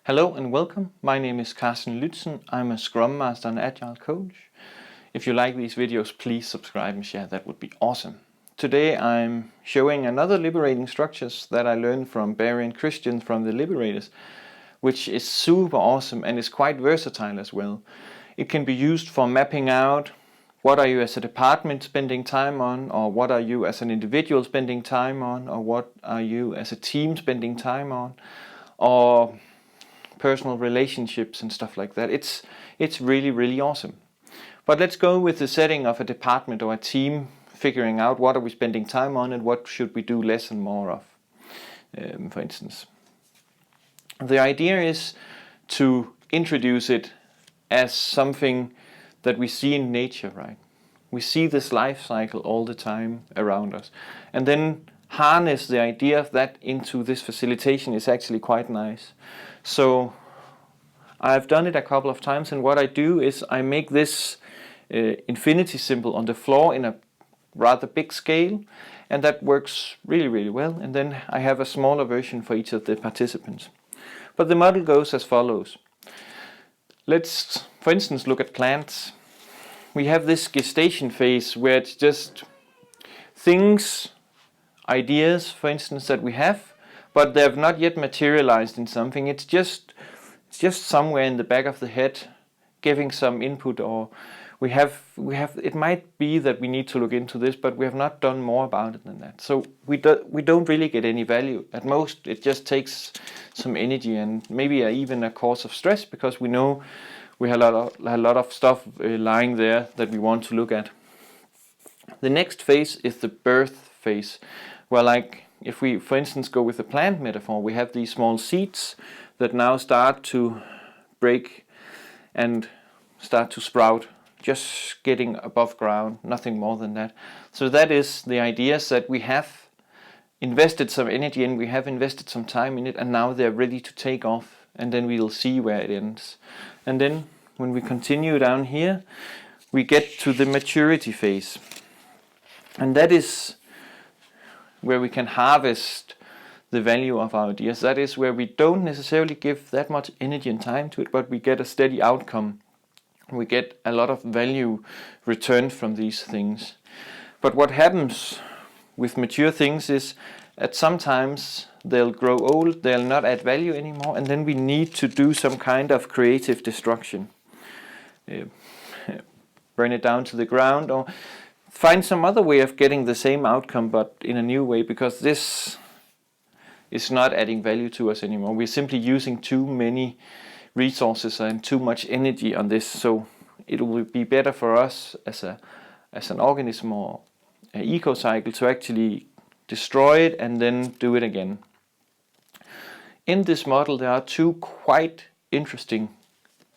Hello and welcome. My name is Carsten Lützen. I'm a Scrum Master and Agile Coach. If you like these videos, please subscribe and share. That would be awesome. Today I'm showing another liberating structures that I learned from Barry and Christian from the Liberators, which is super awesome and is quite versatile as well. It can be used for mapping out what are you as a department spending time on, or what are you as an individual spending time on, or what are you as a team spending time on, or personal relationships and stuff like that. It's really awesome. But let's go with the setting of a department or a team, figuring out what are we spending time on and what should we do less and more of, for instance. The idea is to introduce it as something that we see in nature, right? We see this life cycle all the time around us, and then harness the idea of that into this facilitation is actually quite nice. So I've done it a couple of times, and what I do is I make this infinity symbol on the floor in a rather big scale, and that works really well. And then I have a smaller version for each of the participants. But the model goes as follows. Let's, for instance, look at plants. We have this gestation phase where it's just things, ideas, for instance, that we have, but they have not yet materialized in something. It's just somewhere in the back of the head, giving some input, or we have. It might be that we need to look into this, but we have not done more about it than that. So we don't really get any value. At most, it just takes some energy and maybe even a cause of stress, because we know we have a lot of stuff lying there that we want to look at. The next phase is the birth phase, where, like, if we, for instance, go with the plant metaphor, we have these small seeds that now start to break and start to sprout, just getting above ground, nothing more than that. So that is the ideas that we have invested some energy in, we have invested some time in it, and now they're ready to take off, and then we'll see where it ends. And then when we continue down here, we get to the maturity phase, and that is where we can harvest the value of our ideas. That is where we don't necessarily give that much energy and time to it, but we get a steady outcome. We get a lot of value returned from these things. But what happens with mature things is that sometimes they'll grow old, they'll not add value anymore, and then we need to do some kind of creative destruction. Burn it down to the ground, or find some other way of getting the same outcome but in a new way, because this is not adding value to us anymore. We're simply using too many resources and too much energy on this, so it will be better for us as an organism or an ecocycle to actually destroy it and then do it again. In this model there are two quite interesting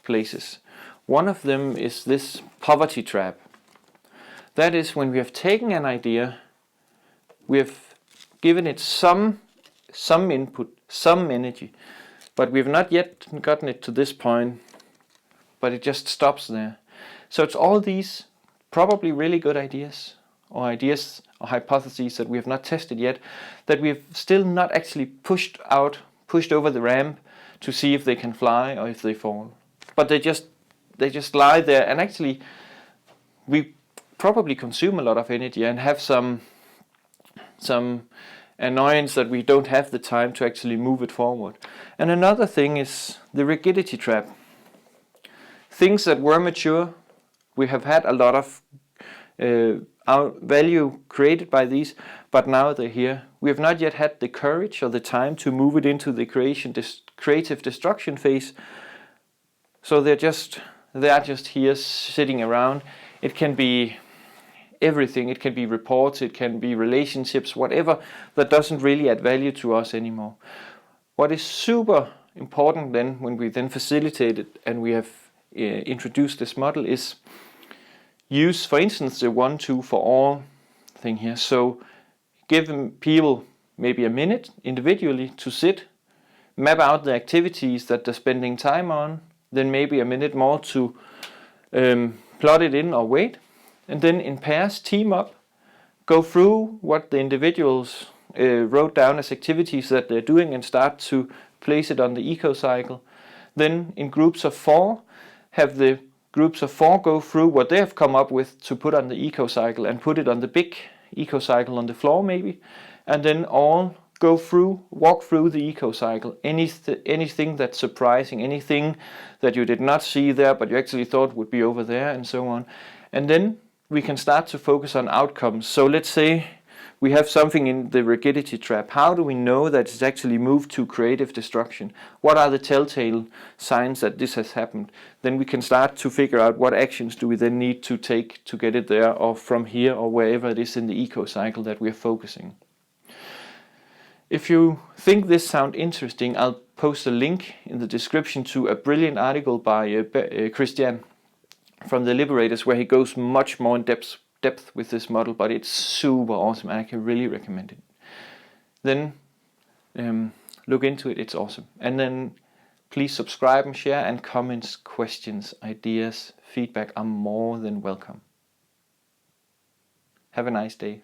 places. One of them is this poverty trap. That is when we have taken an idea, we have given it some input, some energy, but we have not yet gotten it to this point, but it just stops there. So it's all these probably really good ideas or hypotheses that we have not tested yet, that we have still not actually pushed over the ramp to see if they can fly or if they fall. But they just lie there, and actually we probably consume a lot of energy and have some annoyance that we don't have the time to actually move it forward. And another thing is the rigidity trap. Things that were mature, we have had a lot of our value created by these, but now they're here. We have not yet had the courage or the time to move it into the creative destruction phase. So they are just here sitting around. It can be everything. It can be reports, it can be relationships, whatever that doesn't really add value to us anymore. What is super important then, when we then facilitate it and we have introduced this model, is use, for instance, the 1-2 for all thing here. So give people maybe a minute individually to sit, map out the activities that they're spending time on, then maybe a minute more to plot it in or wait. And then in pairs, team up, go through what the individuals wrote down as activities that they're doing and start to place it on the Ecocycle. Then in groups of 4, have the groups of 4 go through what they have come up with to put on the Ecocycle and put it on the big Ecocycle on the floor maybe, and then all go through, walk through the Ecocycle. Anything that's surprising, anything that you did not see there but you actually thought would be over there, and so on. And then we can start to focus on outcomes. So let's say we have something in the rigidity trap. How do we know that it's actually moved to creative destruction? What are the telltale signs that this has happened? Then we can start to figure out what actions do we then need to take to get it there, or from here, or wherever it is in the Ecocycle that we're focusing. If you think this sounds interesting, I'll post a link in the description to a brilliant article by Christian from the Liberators, where he goes much more in depth with this model, but it's super awesome and I can really recommend it. Then look into it, it's awesome. And then please subscribe and share, and comments, questions, ideas, feedback are more than welcome. Have a nice day.